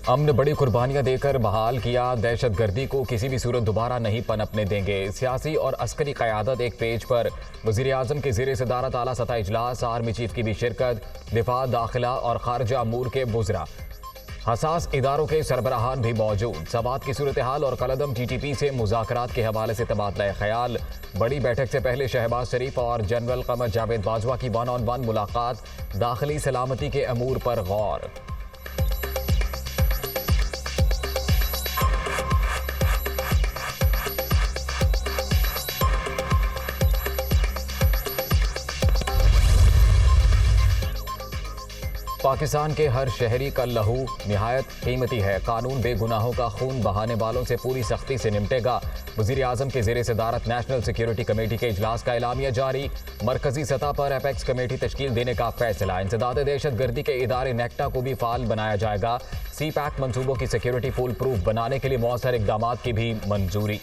हमने बड़ी कुर्बानियां देकर बहाल किया, दहशतगर्दी को किसी भी सूरत दोबारा नहीं पनपने देंगे। सियासी और अस्करी क़यादत एक पेज पर। वज़ीर आज़म के ज़ेर सदारत आला सतह इजलास, आर्मी चीफ की भी शिरकत, दिफा, दाखिला और खारजा अमूर के बुज़रा, हसास इदारों के सरबराहान भी मौजूद। सवात की सूरत हाल और कलदम TTP से मुज़ाकरात के हवाले से तबादला ख्याल। बड़ी बैठक से पहले शहबाज शरीफ और जनरल कमर जावेद बाजवा की 1-on-1 मुलाकात। दाखिली सलामती के अमूर पर गौर। पाकिस्तान के हर शहरी का लहू निहायत कीमती है। कानून बेगुनाहों का खून बहाने वालों से पूरी सख्ती से निपटेगा। वज़ीर आज़म के ज़ेर सदारत नेशनल सिक्योरिटी कमेटी के इजलास का एलामिया जारी। मरकजी सतह पर एपेक्स कमेटी तश्कील देने का फैसला। इंसदाद दहशतगर्दी के इदारे नेक्टा को भी फाल बनाया जाएगा। CPAC मनसूबों की सिक्योरिटी फुल प्रूफ बनाने के लिए मौसर इकदाम की भी मंजूरी।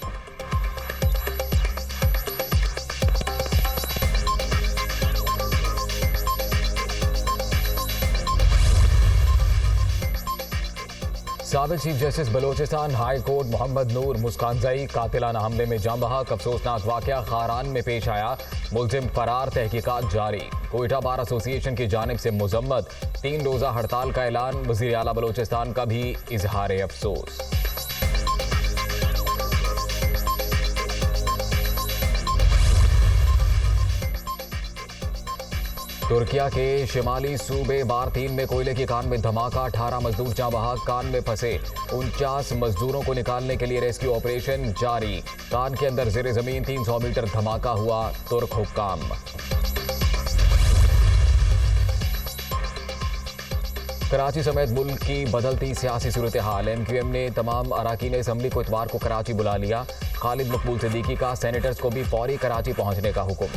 साबिक़ chief justice Balochistan high court Mohammad Noor Muskanzai कातिलाना हमले में जाँ बहक। अफसोसनाक वाक़या खारान में पेश आया। मुलजिम फरार, तहकीकात जारी। कोयटा बार एसोसिएशन की जानिब से मुजम्मत। 3 रोज़ा हड़ताल का ऐलान। वज़ीर आला बलोचिस्तान का भी इजहार अफसोस। तुर्किया के शिमाली सूबे बारतीन में कोयले की कान में धमाका। 18 मजदूर जाँ बहक, कान में फंसे। 49 मजदूरों को निकालने के लिए रेस्क्यू ऑपरेशन जारी। कान के अंदर ज़ेरे ज़मीन 300 मीटर धमाका हुआ। तुर्क हुक्काम। कराची समेत मुल्क की बदलती सियासी सूरत हाल। MQM ने तमाम अराकीन असम्बली को इतवार को कराची बुला लिया। खालिद मकबूल सिद्दीकी का सेनेटर्स को भी फौरी कराची पहुंचने का हुक्म।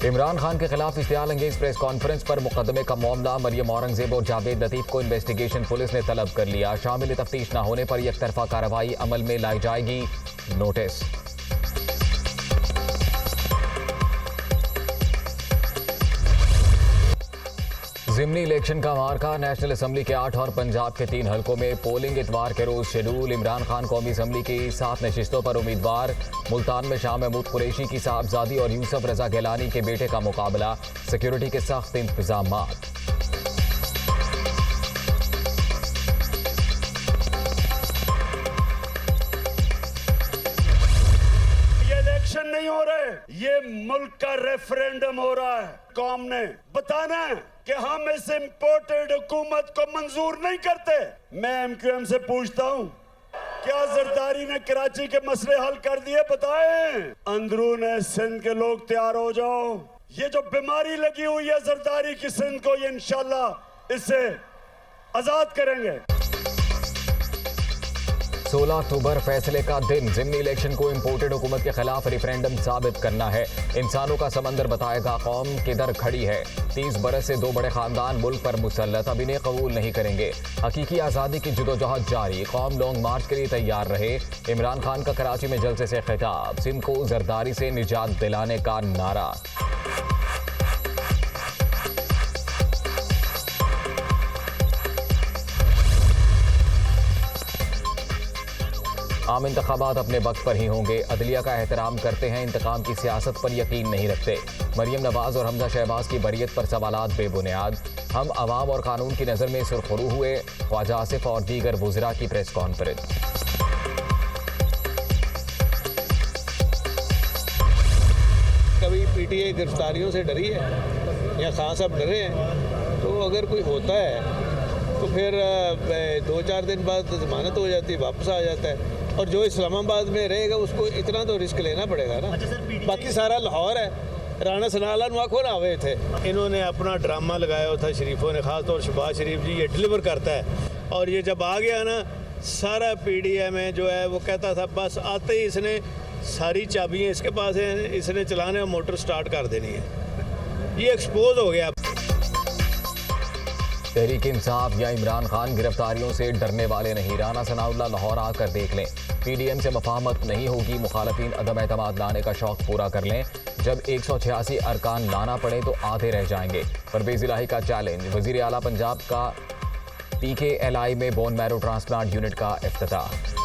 इमरान खान के खिलाफ इश्तियाल अंगेज प्रेस कॉन्फ्रेंस पर मुकदमे का मामला। मरियम औरंगजेब और जावेद लतीफ को इन्वेस्टिगेशन पुलिस ने तलब कर लिया। शामिल तफ्तीश न होने पर एक तरफा कार्रवाई अमल में लाई जाएगी। नोटिस। ज़िमनी इलेक्शन का मार्का। नेशनल असम्बली के 8 और पंजाब के 3 हलकों में पोलिंग इतवार के रोज शेड्यूल। इमरान खान कौमी असम्बली की 7 नशिस्तों पर उम्मीदवार। मुल्तान में शाह महमूद कुरैशी की साहबजादी और यूसुफ रजा गिलानी के बेटे का मुकाबला। सिक्योरिटी के सख्त इंतजाम। इलेक्शन नहीं हो रहे, ये मुल्क का रेफरेंडम हो रहा है। कौम ने बताना है कि हम इस इंपोर्टेड हुकूमत को मंजूर नहीं करते। मैं MQM से पूछता हूँ, क्या जरदारी ने कराची के मसले हल कर दिए? बताएं। अंदरून सिंध के लोग तैयार हो जाओ। ये जो बीमारी लगी हुई है जरदारी की सिंध को, ये इंशाल्लाह इससे आजाद करेंगे। 16 अक्टूबर फैसले का दिन। ज़िमनी इलेक्शन को इम्पोर्टेड हुकूमत के खिलाफ रेफरेंडम साबित करना है। इंसानों का समंदर बताएगा कौम किधर खड़ी है। 30 बरस से 2 बड़े खानदान मुल्क पर मुसल्लत, अब इन्हें कबूल नहीं करेंगे। हकीकी आज़ादी की जदोजहद जारी। कौम लॉन्ग मार्च के लिए तैयार रहे। इमरान खान का कराची में जलसे से खिताब। सिंध को जरदारी से निजात दिलाने का नारा। आम इंतखाबात अपने वक्त पर ही होंगे। अदलिया का एहतराम करते हैं, इंतकाम की सियासत पर यकीन नहीं रखते। मरियम नवाज और हमजा शहबाज की बरियत पर सवालात बेबुनियाद। हम अवाम और कानून की नज़र में सुरखरू हुए। ख्वाजा आसिफ और दीगर वुज़रा की प्रेस कॉन्फ्रेंस। कभी PTI गिरफ्तारियों से डरी है या खान साहब डरे हैं? तो अगर कोई होता है तो फिर 2-4 दिन बाद जमानत हो जाती है, वापस आ जाता है। और जो इस्लामाबाद में रहेगा उसको इतना तो रिस्क लेना पड़ेगा ना। बाकी सारा लाहौर है। राना सनाला नुआखो ना हुए थे। इन्होंने अपना ड्रामा लगाया था शरीफों ने, ख़ास तौर शहबाज शरीफ जी ये डिलीवर करता है। और ये जब आ गया ना, सारा PDI में जो है वो कहता था बस आते ही इसने सारी चाबियाँ इसके पास हैं, इसने चलाने और मोटर स्टार्ट कर देनी है। ये एक्सपोज हो गया। तहरीक इंसाफ या इमरान खान गिरफ्तारियों से डरने वाले नहीं। राना सनाउल्लाह लाहौर आकर देख लें। पीडीएम से मफाहमत नहीं होगी, मुखालफीन अदम एतमाद लाने का शौक पूरा कर लें। जब 186 अरकान लाना पड़े तो आधे रह जाएंगे। परवेज इलाही का चैलेंज। वजीर आला पंजाब का PKLI में बोन मैरो ट्रांसप्लांट यूनिट का इफ्तिताह।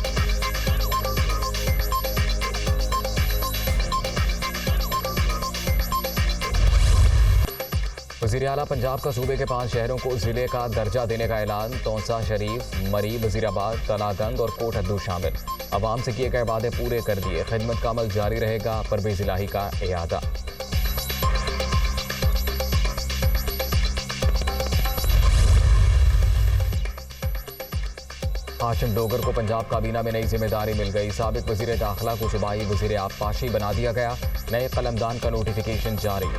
वज़ीर आला पंजाब का सूबे के 5 शहरों को ज़िले का दर्जा देने का ऐलान। तौसा, शरीफ, मरी, वज़ीराबाद, तलागंद और कोट अद्दू शामिल। अवाम से किए गए वादे पूरे कर दिए। खिदमत का अमल जारी रहेगा। परवेज इलाही का इयादा। हाशिम डोगर को पंजाब काबीना में नई जिम्मेदारी मिल गई। साबिक वज़ीर दाखिला को सूबाई वज़ीर आबपाशी बना दिया गया। नए कलमदान का नोटिफिकेशन जारी।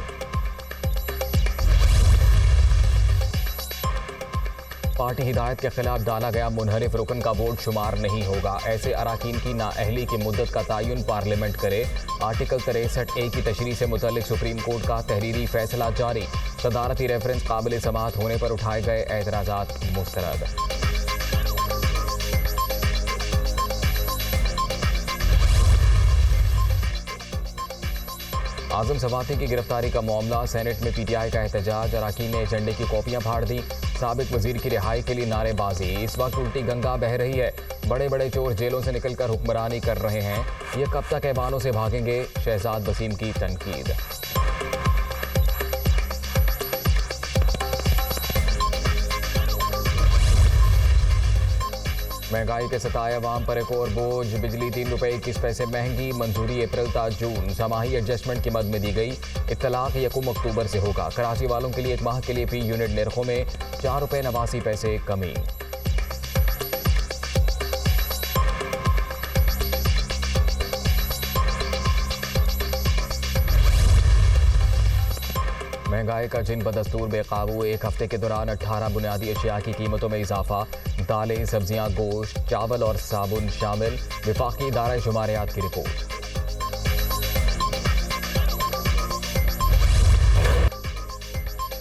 पार्टी हिदायत के खिलाफ डाला गया मुनहरिफ रुकन का वोट शुमार नहीं होगा। ऐसे अराकीन की नाअहली की मुद्दत का तयन पार्लियामेंट करे। आर्टिकल 63A की तशरीह से मुतल्लिक सुप्रीम कोर्ट का तहरीरी फैसला जारी। सदारती रेफरेंस काबिल समाअत होने पर उठाए गए एतराज़ात मुस्तरद। आजम सवाती की गिरफ्तारी का मामला। सेनेट में PTI का एहतजाज। अराकीन ने एजेंडे की कॉपियां फाड़ दी। साबिक वजीर की रिहाई के लिए नारेबाजी। इस वक्त उल्टी गंगा बह रही है। बड़े बड़े चोर जेलों से निकलकर हुक्मरानी कर रहे हैं। ये कब तक ऐवानों से भागेंगे? शहजाद वसीम की तनकीद। महंगाई के सताए अवाम पर एक और बोझ। बिजली 3 रुपये 21 पैसे महंगी। मंजूरी अप्रैल ता जून समाही एडजस्टमेंट की मद में दी गई। इत्तलाक 1 अक्टूबर से होगा। कराची वालों के लिए 1 माह के लिए फी यूनिट निर्खों में 4 रुपये 89 पैसे कमी। महंगाई का जिन बदस्तूर बेकाबू। 1 हफ्ते के दौरान 18 बुनियादी अशिया की कीमतों में इजाफा। दालें, सब्जियां, गोश्त, चावल और साबुन शामिल। विफाकी इदारा शुमारियात की रिपोर्ट।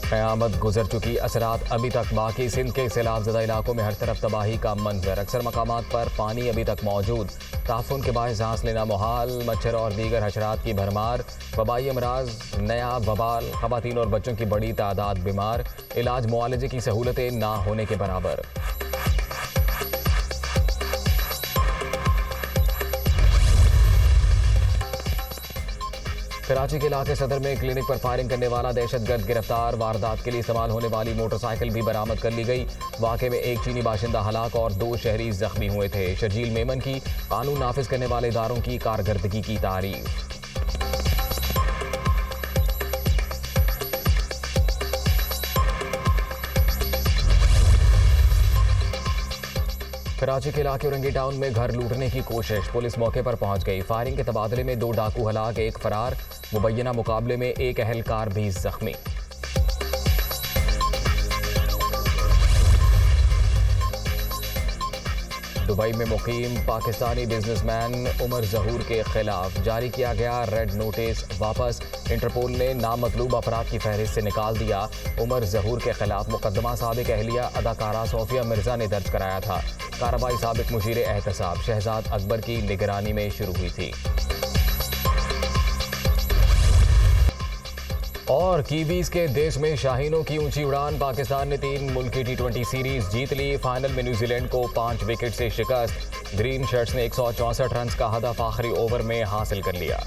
क़यामत गुजर चुकी, असरात अभी तक बाकी। सिंध के सैलाब-ज़दा इलाकों में हर तरफ तबाही का मंजर। अक्सर मकामात पर पानी अभी तक मौजूद। ताफून के बायस सांस लेना मुहाल। मच्छर और दीगर हशरात की भरमार। वबाई अमराज, नया वबाल। ख़वातीन और बच्चों की बड़ी तादाद बीमार। इलाज मुआलजे की सहूलतें ना होने के बराबर। कराची के इलाके सदर में क्लिनिक पर फायरिंग करने वाला दहशतगर्द गिरफ्तार। वारदात के लिए इस्तेमाल होने वाली मोटरसाइकिल भी बरामद कर ली गई। वाक़े में 1 चीनी बाशिंदा हलाक और 2 शहरी जख्मी हुए थे। शर्जील मेमन की कानून नाफिज करने वाले इदारों की कारकर्दगी की तारीफ। कराची के इलाके औरंगी टाउन में घर लूटने की कोशिश। पुलिस मौके पर पहुंच गई। फायरिंग के तबादले में 2 डाकू हलाक, 1 फरार। मुबैना मुकाबले में 1 अहलकार भी जख्मी। दुबई में मुकीम पाकिस्तानी बिजनेसमैन उमर जहूर के खिलाफ जारी किया गया रेड नोटिस वापस। इंटरपोल ने नामतलूब अफराद की फहरिस्त से निकाल दिया। उमर जहूर के खिलाफ मुकदमा साबिक अहलिया अदाकारा सोफिया मिर्जा ने दर्ज कराया था। कार्रवाई साबिक मुशीर एहतसाब शहजाद अकबर की निगरानी में शुरू हुई थी। और कीवीज के देश में शाहीनों की ऊंची उड़ान। पाकिस्तान ने 3 मुल्की T20 सीरीज जीत ली। फाइनल में न्यूजीलैंड को 5 विकेट से शिकस्त। ग्रीन शर्ट्स ने 164 रन का हदफ आखिरी ओवर में हासिल कर लिया।